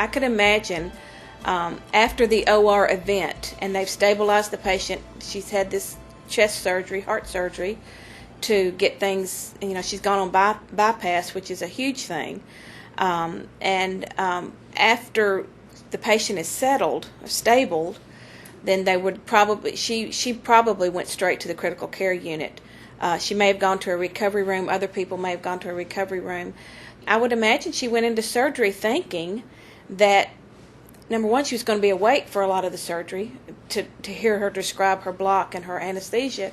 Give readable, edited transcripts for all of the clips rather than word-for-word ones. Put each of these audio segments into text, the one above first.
I could imagine after the OR event, and they've stabilized the patient. She's had this chest surgery, heart surgery, to get things, she's gone on bypass, which is a huge thing. After the patient is settled, or stabled, then they would probably, she probably went straight to the critical care unit. She may have gone to a recovery room. Other people may have gone to a recovery room. I would imagine she went into surgery thinking that, number one, she was going to be awake for a lot of the surgery to hear her describe her block and her anesthesia.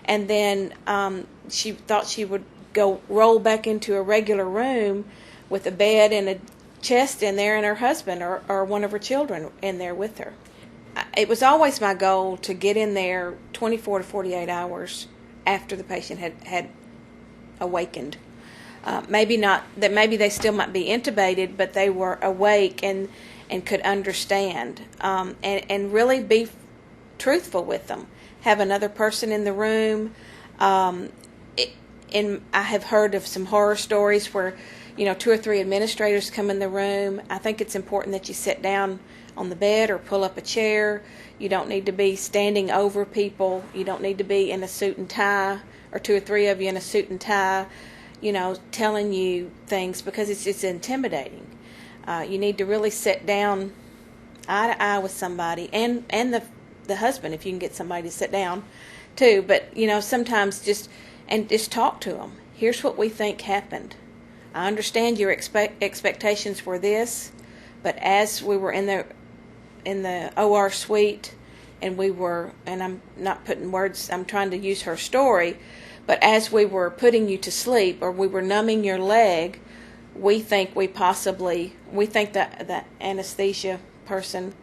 And then she thought she would go roll back into a regular room with a bed and a chest in there and her husband or one of her children in there with her. It was always my goal to get in there 24 to 48 hours after the patient had awakened. Maybe they still might be intubated, but they were awake and could understand, and really be truthful with them. Have another person in the room. And I have heard of some horror stories where, 2 or 3 administrators come in the room. I think it's important that you sit down on the bed or pull up a chair. You don't need to be standing over people. You don't need to be in a suit and tie, or 2 or 3 of you in a suit and tie, telling you things, because it's intimidating. You need to really sit down eye to eye with somebody, and the husband, if you can get somebody to sit down too. But sometimes just talk to them. Here's what we think happened. I understand your expectations were this, but as we were in the OR suite, and I'm not putting words, I'm trying to use her story, but as we were putting you to sleep, or we were numbing your leg, we think that the anesthesia person,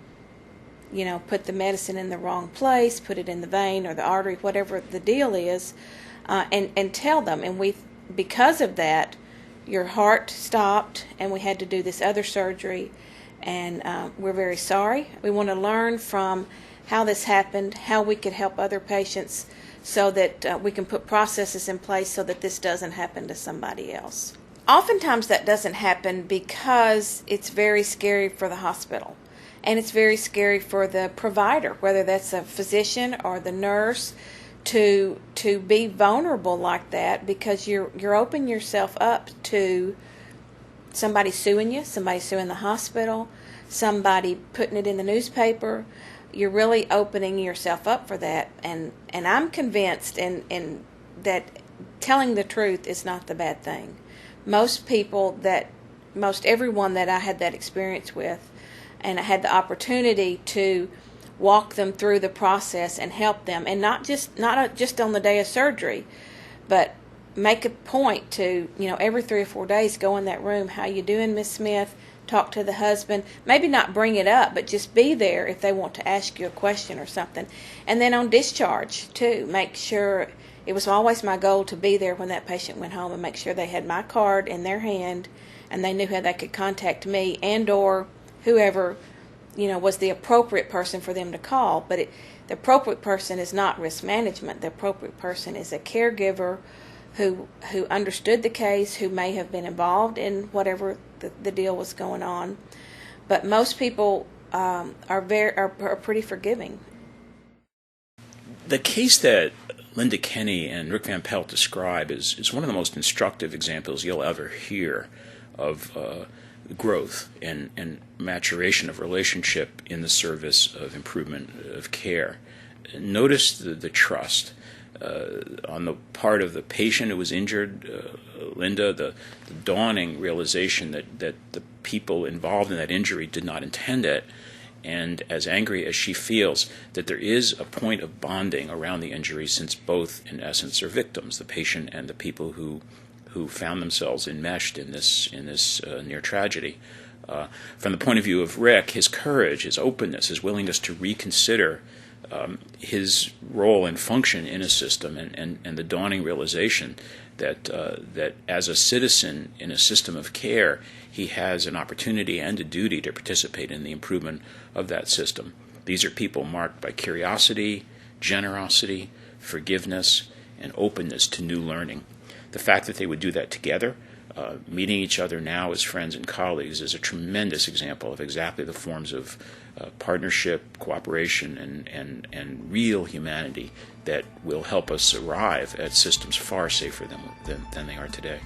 put the medicine in the wrong place, put it in the vein or the artery, whatever the deal is, and tell them. And because of that, your heart stopped, and we had to do this other surgery, and we're very sorry. We want to learn from how this happened, how we could help other patients, so that we can put processes in place so that this doesn't happen to somebody else. Oftentimes that doesn't happen because it's very scary for the hospital, and it's very scary for the provider, whether that's a physician or the nurse, to be vulnerable like that, because you're opening yourself up to somebody suing you, somebody suing the hospital, somebody putting it in the newspaper. You're really opening yourself up for that, and I'm convinced in that telling the truth is not the bad thing. Most everyone that I had that experience with, and I had the opportunity to walk them through the process and help them, and not just on the day of surgery, but make a point to, every 3 or 4 days go in that room. How you doing, Miss Smith? Talk to the husband. Maybe not bring it up, but just be there if they want to ask you a question or something. And then on discharge too, make sure. It was always my goal to be there when that patient went home and make sure they had my card in their hand, and they knew how they could contact me and or whoever was the appropriate person for them to call. But the appropriate person is not risk management. The appropriate person is a caregiver who understood the case, who may have been involved in whatever the deal was going on. But most people are pretty forgiving. The case that Linda Kenney and Rick Van Pelt describe is one of the most instructive examples you'll ever hear of growth and maturation of relationship in the service of improvement of care. Notice the trust on the part of the patient who was injured, Linda, the dawning realization that the people involved in that injury did not intend it, and as angry as she feels, that there is a point of bonding around the injury, since both, in essence, are victims, the patient and the people who found themselves enmeshed in this near tragedy. From the point of view of Rick, his courage, his openness, his willingness to reconsider his role and function in a system, and the dawning realization that as a citizen in a system of care, he has an opportunity and a duty to participate in the improvement of that system. These are people marked by curiosity, generosity, forgiveness, and openness to new learning. The fact that they would do that together Meeting each other now as friends and colleagues is a tremendous example of exactly the forms of partnership, cooperation, and real humanity that will help us arrive at systems far safer than they are today.